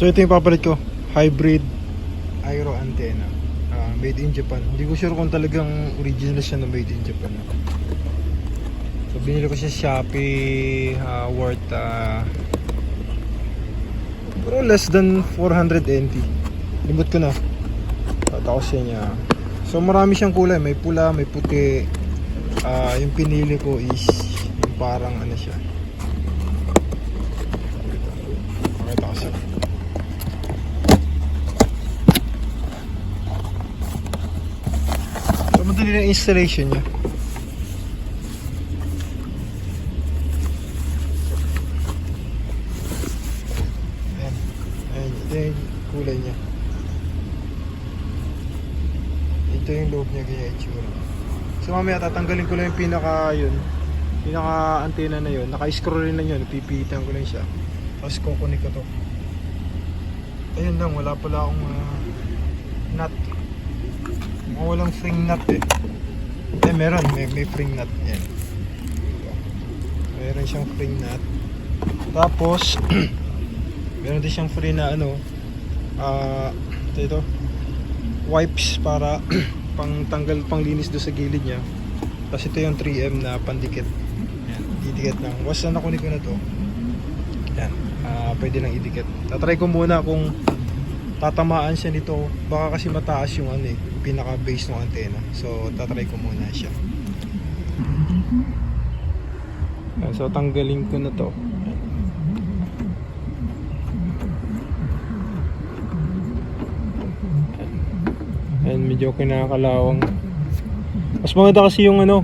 So ito yung papalit ko, hybrid Airo antenna, made in Japan. Hindi ko sure kung talagang original siya na made in Japan. So binili ko siya Shopee, worth pero less than 400 NT. Limot ko na. Tapos yan niya. So marami siyang kulay, may pula, may puti. Yung pinili ko is yung parang ano siya. Pakita ko siya. So madali na installation niya. Ito yung kulay niya. Ito yung loob niya, ganyan itsura. So mamaya tatanggalin ko lang yung pinaka antena na yun. Naka-scroll rin lang yun, pipitan ko lang siya. Tapos kukunik ko to. Ayun lang, wala pala akong nut. Mukhang walang spring nut eh. Meron, may spring nut. Yan. Meron siyang spring nut. Tapos meron din siyang free na ano, ito wipes para pang tanggal, pang linis do sa gilid niya. Tapos ito yung 3M na pandikit. Yan, idikit lang. Once na nakunik ko na to, yan, pwede lang idikit. Tatry ko muna kung tatamaan siya nito. Baka kasi mataas yung ano eh, pinaka base ng antena. So tatry ko muna siya. Yan, so tanggalin ko na to. And medyo kinakalawang. Mas maganda kasi yung ano,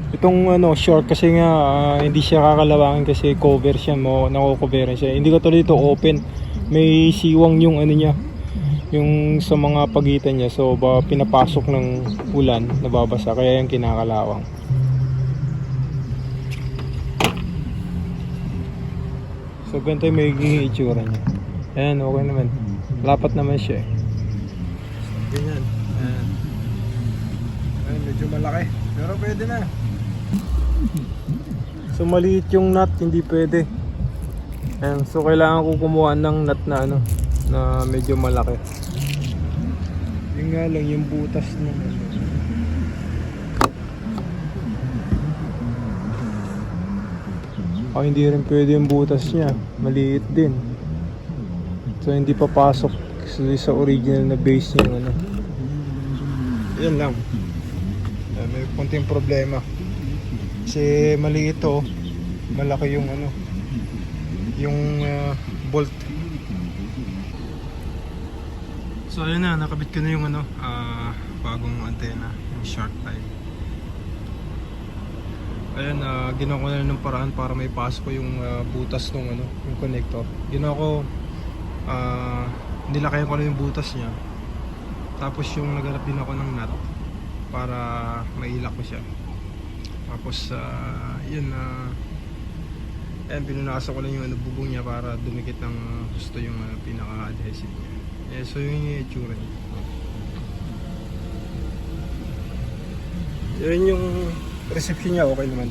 itong ano short kasi nga hindi siya kakalawangin kasi cover siya, nako-coveran siya. Hindi ko tuloy ito open. May siwang yung ano niya, yung sa mga pagitan niya. So ba pinapasok ng ulan, nababasa, kaya yung kinakalawang. So ganito yung magiging itsura niya. Ayan, okay naman. Lapat naman siya eh. Ganyan. Ayan, medyo malaki. Pero pwede na. So maliit yung nut, hindi pwede. Ayan, so kailangan ko kumuha ng nut na ano, na medyo malaki. Yun nga lang yung butas ng hindi rin pwede yung butas niya. Maliit din. So hindi papasok sa original na base niya ano. Yan lang. May konting problema. Kasi maliit to, malaki yung ano, yung bolt. So ayun na, nakabit ko na yung ano, bagong antena, yung shark type. Ayan, ginawa ko na ng paraan para may pasok ko yung butas ng ano, yung connector. Ginawa ko, nilakayan ko na yung butas niya. Tapos yung naghanap din ako ng nut para mailak ko siya. Tapos yun, ayan, pinunasan ko lang yung bubong niya para dumikit ng gusto yung pinaka-adhesive niya. So yun yung itsura niya. Yun yung reception niya, okay naman.